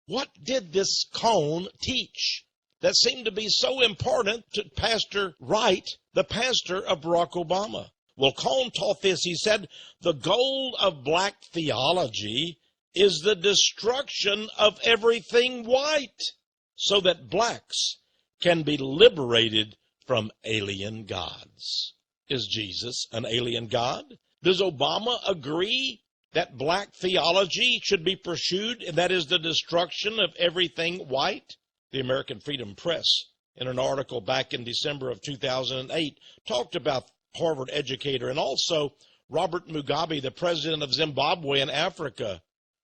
What did this cone teach that seemed to be so important to Pastor Wright, the pastor of Barack Obama? Well, Cone taught this. He said, the goal of black theology is the destruction of everything white so that blacks can be liberated from alien gods. Is Jesus an alien god? Does Obama agree that black theology should be pursued, and that is the destruction of everything white? The American Freedom Press, in an article back in December of 2008, talked about Harvard educator and also Robert Mugabe, the president of Zimbabwe in Africa,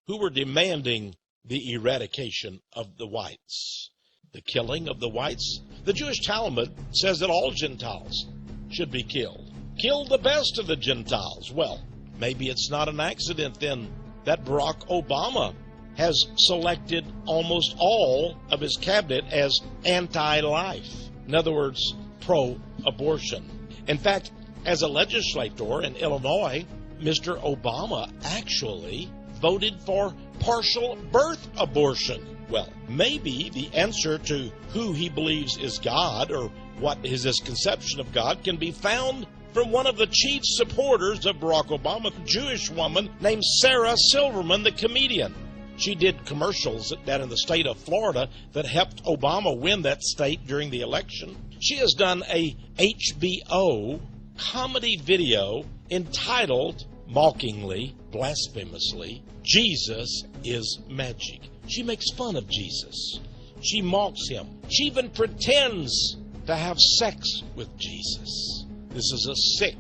who were demanding the eradication of the whites, the killing of the whites. The Jewish Talmud says that all Gentiles should be killed. Kill the best of the Gentiles. Well, maybe it's not an accident then that Barack Obama has selected almost all of his cabinet as anti-life. In other words, pro-abortion. In fact, as a legislator in Illinois, Mr. Obama actually voted for partial birth abortion. Well, maybe the answer to who he believes is God or what is his conception of God can be found from one of the chief supporters of Barack Obama, a Jewish woman named Sarah Silverman, the comedian. She did commercials down in the state of Florida that helped Obama win that state during the election. She has done a HBO comedy video entitled, mockingly, blasphemously, Jesus is Magic. She makes fun of Jesus. She mocks him. She even pretends to have sex with Jesus. This is a sick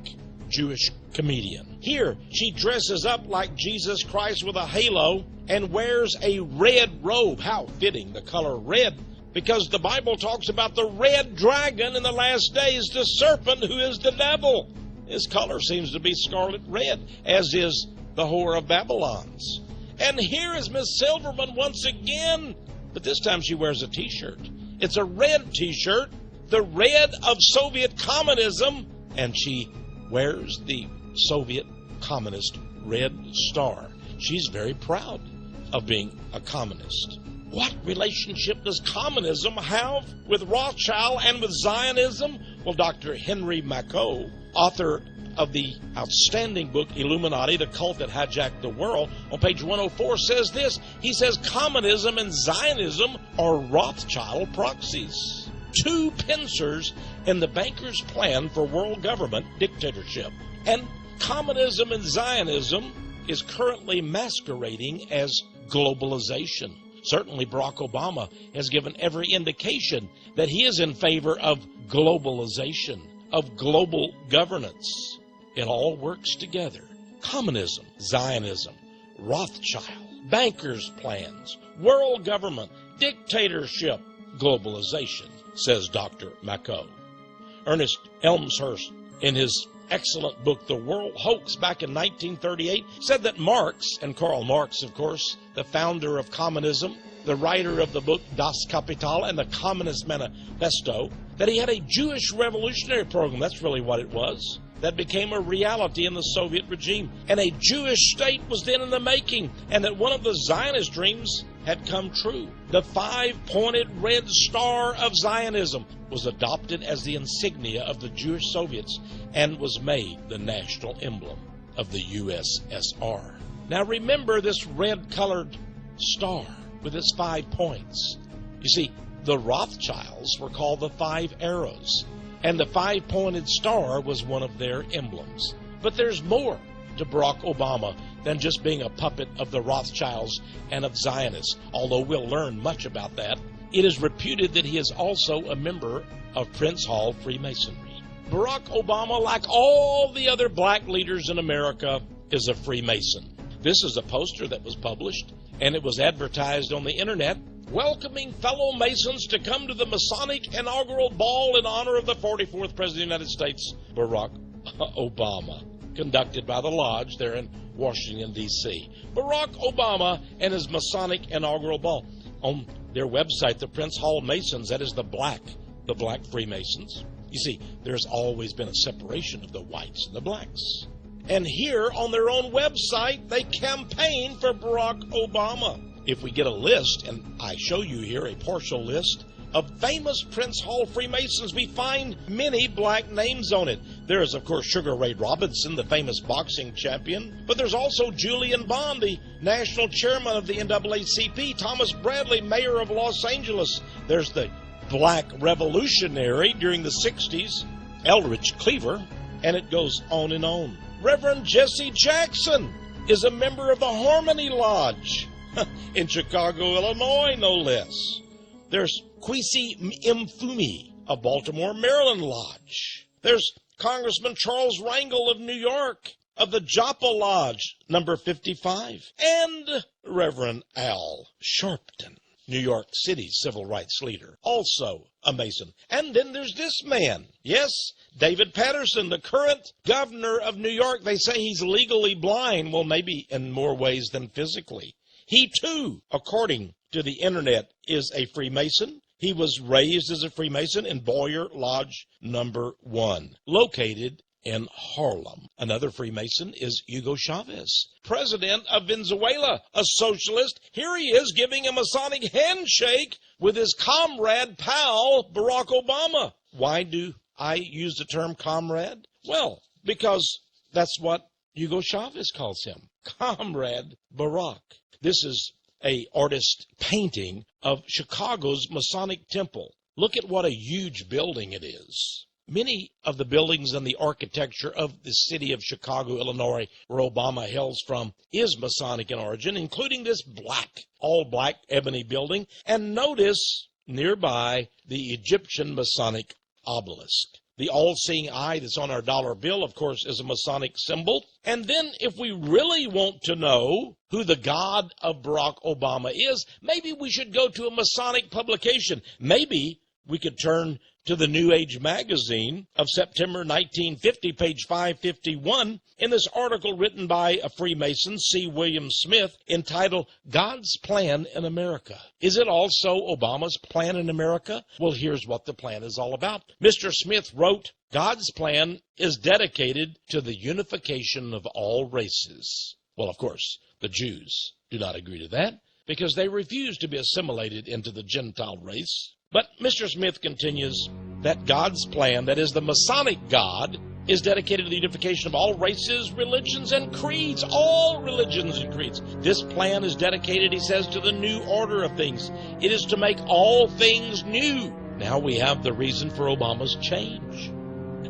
Jewish comedian. Here, she dresses up like Jesus Christ with a halo and wears a red robe. How fitting, the color red, because the Bible talks about the red dragon in the last days, the serpent who is the devil. His color seems to be scarlet red, as is the whore of Babylon's. And here is Miss Silverman once again, but this time she wears a t-shirt. It's a red t-shirt, the red of Soviet communism, and she wears the Soviet communist red star. She's very proud of being a communist. What relationship does communism have with Rothschild and with Zionism? Well, Dr. Henry Mackau, author of the outstanding book Illuminati, the Cult That Hijacked the World, on page 104 says this. He says communism and Zionism are Rothschild proxies, two pincers in the bankers' plan for world government dictatorship. And communism and Zionism is currently masquerading as globalization. Certainly Barack Obama has given every indication that he is in favor of globalization, of global governance. It all works together. Communism, Zionism, Rothschild, bankers' plans, world government, dictatorship, globalization, says Dr. Mackau. Ernest Elmshurst, in his excellent book, The World Hoax, back in 1938, said that Marx, and Karl Marx, of course, the founder of communism, the writer of the book Das Kapital and the Communist Manifesto, that he had a Jewish revolutionary program, that's really what it was, that became a reality in the Soviet regime. And a Jewish state was then in the making, and that one of the Zionist dreams had come true. The five-pointed red star of Zionism was adopted as the insignia of the Jewish Soviets and was made the national emblem of the u.s.a. Now remember this red-colored star with its 5 points. You see, the Rothschilds were called the Five Arrows, and the five-pointed star was one of their emblems. But there's more to Barack Obama than just being a puppet of the Rothschilds and of Zionists, although we'll learn much about that. It is reputed that he is also a member of Prince Hall Freemasonry. Barack Obama, like all the other black leaders in America, is a Freemason. This is a poster that was published, and it was advertised on the internet, welcoming fellow Masons to come to the Masonic inaugural ball in honor of the 44th President of the United States, Barack Obama, conducted by the Lodge there in Washington, D.C. Barack Obama and his Masonic inaugural ball. On their website, the Prince Hall Masons, that is the black Freemasons. You see, there's always been a separation of the whites and the blacks. And here on their own website, they campaign for Barack Obama. if we get a list, and I show you here a partial list of famous Prince Hall Freemasons, we find many black names on it. There is, of course, Sugar Ray Robinson, the famous boxing champion, but there's also Julian Bond, the national chairman of the NAACP, Thomas Bradley, mayor of Los Angeles. There's the black revolutionary during the 60s, Eldridge Cleaver, and it goes on and on. Reverend Jesse Jackson is a member of the Harmony Lodge in Chicago, Illinois, no less. There's Kwesi Mfume of Baltimore, Maryland Lodge. There's Congressman Charles Rangel of New York of the Joppa Lodge, number 55. And Reverend Al Sharpton, New York City civil rights leader, also a Mason. And then there's this man, yes, David Patterson, the current governor of New York. They say he's legally blind. Well, maybe in more ways than physically. He, too, according to the internet, is a Freemason. He was raised as a Freemason in Boyer Lodge number 1, located in Harlem. Another Freemason is Hugo Chavez, president of Venezuela, a socialist. Here he is giving a Masonic handshake with his comrade, pal, Barack Obama. Why do I use the term comrade? Well, because that's what Hugo Chavez calls him, Comrade Barack. This is an artist painting of Chicago's Masonic Temple. Look at what a huge building it is. Many of the buildings and the architecture of the city of Chicago, Illinois, where Obama hails from, is Masonic in origin, including this all black ebony building. And notice nearby the Egyptian Masonic obelisk. The all-seeing eye that's on our dollar bill, of course, is a Masonic symbol. And then if we really want to know who the God of Barack Obama is, maybe we should go to a Masonic publication. Maybe we could turn to the New Age magazine of September 1950, page 551, in this article written by a Freemason, C. William Smith, entitled God's Plan in America. Is it also Obama's plan in America? Well, here's what the plan is all about. Mr. Smith wrote, God's plan is dedicated to the unification of all races. Well, of course, the Jews do not agree to that because they refuse to be assimilated into the Gentile race. But Mr. Smith continues that God's plan, that is the Masonic God, is dedicated to the unification of all races, religions, and creeds. All religions and creeds. This plan is dedicated, he says, to the new order of things. It is to make all things new. Now we have the reason for Obama's change.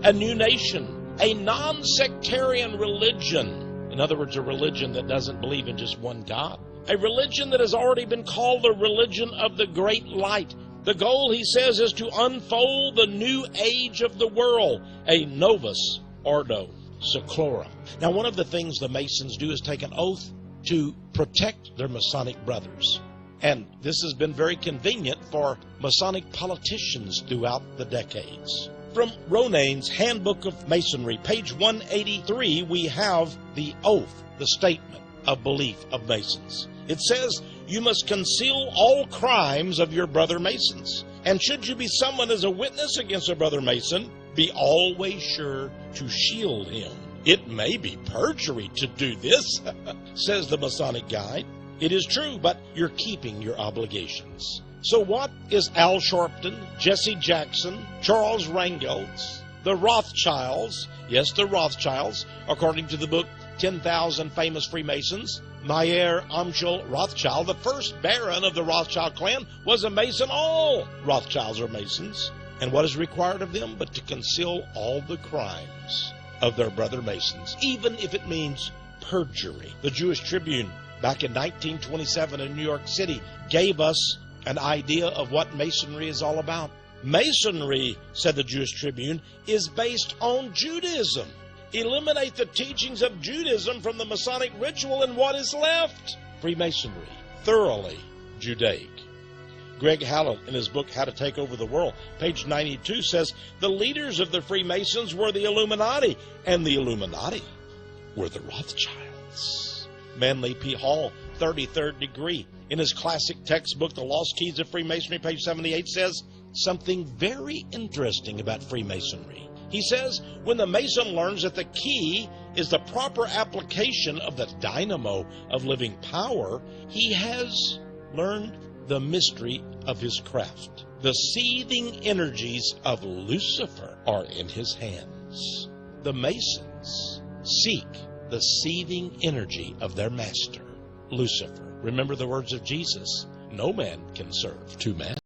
A new nation, a non-sectarian religion. In other words, a religion that doesn't believe in just one God. A religion that has already been called the religion of the great light. The goal, he says, is to unfold the new age of the world, a novus ordo seclorum. Now, one of the things the Masons do is take an oath to protect their Masonic brothers. And this has been very convenient for Masonic politicians throughout the decades. From Ronayne's Handbook of Masonry, page 183, we have the oath, the statement of belief of Masons. It says, you must conceal all crimes of your brother Masons. And should you be summoned as a witness against a brother Mason, be always sure to shield him. It may be perjury to do this, says the Masonic Guide. It is true, but you're keeping your obligations. So what is Al Sharpton, Jesse Jackson, Charles Rangel, the Rothschilds, yes, the Rothschilds, according to the book 10,000 Famous Freemasons, Mayer Amschel Rothschild, the first Baron of the Rothschild clan, was a Mason. All Rothschilds are Masons. And what is required of them but to conceal all the crimes of their brother Masons, even if it means perjury. The Jewish Tribune, back in 1927 in New York City, gave us an idea of what Masonry is all about. Masonry, said the Jewish Tribune, is based on Judaism. Eliminate the teachings of Judaism from the Masonic ritual and what is left? Freemasonry, thoroughly Judaic. Greg Hallett, in his book, How to Take Over the World, page 92, says, the leaders of the Freemasons were the Illuminati, and the Illuminati were the Rothschilds. Manly P. Hall, 33rd degree, in his classic textbook, The Lost Keys of Freemasonry, page 78, says something very interesting about Freemasonry. He says, when the Mason learns that the key is the proper application of the dynamo of living power, he has learned the mystery of his craft. The seething energies of Lucifer are in his hands. The Masons seek the seething energy of their master, Lucifer. Remember the words of Jesus, no man can serve two masters.